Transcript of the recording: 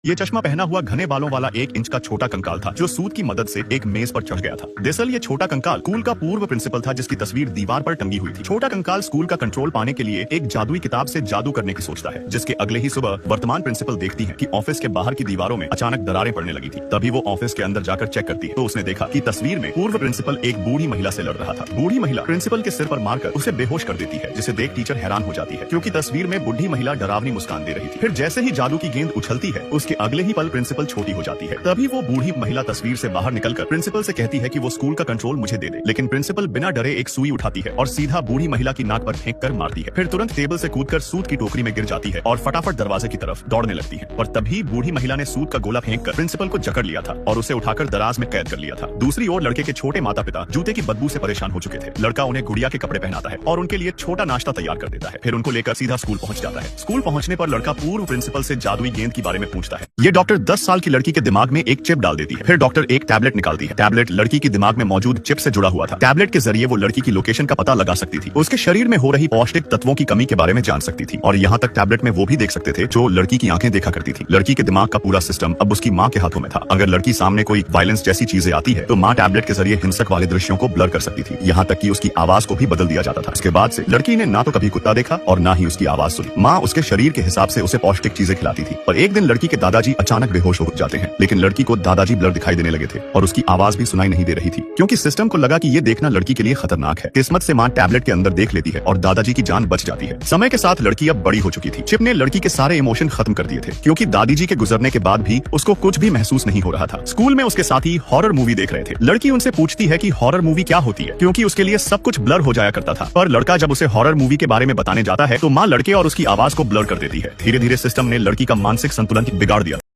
ये चश्मा पहना हुआ घने बालों वाला 1 इंच का छोटा कंकाल था जो सूत की मदद से एक मेज पर चढ़ गया था। दरअसल ये छोटा कंकाल स्कूल का पूर्व प्रिंसिपल था जिसकी तस्वीर दीवार पर टंगी हुई थी। छोटा कंकाल स्कूल का कंट्रोल पाने के लिए एक जादुई किताब से जादू करने की सोचता है, जिसके अगले ही सुबह वर्तमान प्रिंसिपल देखती है कि ऑफिस के बाहर की दीवारों में अचानक दरारें पड़ने लगी थी। तभी वो ऑफिस के अंदर जाकर चेक करती है तो उसने देखा कि तस्वीर में पूर्व प्रिंसिपल एक बूढ़ी महिला से लड़ रहा था। बूढ़ी महिला प्रिंसिपल के सिर पर मारकर उसे बेहोश कर देती है, जिसे देख टीचर हैरान हो जाती है क्योंकि तस्वीर में बूढ़ी महिला डरावनी मुस्कान दे रही थी। फिर जैसे ही जादू की गेंद उछलती है उसके अगले ही पल प्रिंसिपल छोटी हो जाती है। तभी वो बूढ़ी महिला तस्वीर से बाहर निकलकर प्रिंसिपल से कहती है कि वो स्कूल का कंट्रोल मुझे दे दे, लेकिन प्रिंसिपल बिना डरे एक सुई उठाती है और सीधा बूढ़ी महिला की नाक पर फेंक कर मारती है। फिर तुरंत टेबल से कूदकर सूत की टोकरी में गिर जाती है और फटाफट दरवाजे की तरफ दौड़ने लगती है। और तभी बूढ़ी महिला ने सूत का गोला फेंककर प्रिंसिपल को जकड़ लिया था और उसे उठाकर दराज में कैद कर लिया था। दूसरी ओर लड़के के छोटे माता पिता जूते की बदबू से परेशान हो चुके थे। लड़का उन्हें गुड़िया के कपड़े पहनाता है और उनके लिए छोटा नाश्ता तैयार कर देता है। फिर उनको लेकर सीधा स्कूल पहुंच जाता है। स्कूल पहुंचने पर लड़का पूर्व प्रिंसिपल से जादुई गेंद के बारे में पूछता है। ये डॉक्टर 10 साल की लड़की के दिमाग में एक चिप डाल देती है। फिर डॉक्टर एक टैबलेट निकालती है। टैबलेट लड़की के दिमाग में मौजूद चिप से जुड़ा हुआ था। टैबलेट के जरिए वो लड़की की लोकेशन का पता लगा सकती थी, उसके शरीर में हो रही पौष्टिक तत्वों की कमी के बारे में जान सकती थी और यहाँ तक टैबलेट में वो भी देख सकते थे जो लड़की की आंखें देखा करती थी। लड़की के दिमाग का पूरा सिस्टम अब उसकी माँ के हाथों में था। अगर लड़की सामने कोई वायलेंस जैसी चीजें आती है तो माँ टैबलेट के जरिए हिंसक वाले दृश्यों को ब्लर कर सकती थी। यहाँ तक कि उसकी आवाज को भी बदल दिया जाता था। उसके बाद से लड़की ने ना तो कभी कुत्ता देखा और ना ही उसकी आवाज सुनी। माँ उसके शरीर के हिसाब से उसे पौष्टिक चीजें खिलाती थी। पर एक दिन लड़की के दादाजी अचानक बेहोश हो जाते हैं, लेकिन लड़की को दादाजी ब्लर दिखाई देने लगे थे और उसकी आवाज भी सुनाई नहीं दे रही थी क्योंकि सिस्टम को लगा कि ये देखना लड़की के लिए खतरनाक है। किस्मत से माँ टैबलेट के अंदर देख लेती है और दादाजी की जान बच जाती है। समय के साथ लड़की अब बड़ी हो चुकी थी। चिप ने लड़की के सारे इमोशन खत्म कर दिए थे क्योंकि दादाजी के गुजरने के बाद भी उसको कुछ भी महसूस नहीं हो रहा था। स्कूल में उसके साथी हॉरर मूवी देख रहे थे। लड़की उनसे पूछती है कि हॉरर मूवी क्या होती है क्योंकि उसके लिए सब कुछ ब्लर हो जाया करता था। पर लड़का जब उसे हॉरर मूवी के बारे में बताने जाता है तो माँ लड़के और उसकी आवाज को ब्लर कर देती है। धीरे धीरे सिस्टम ने लड़की का मानसिक संतुलन बिगाड़ दिया।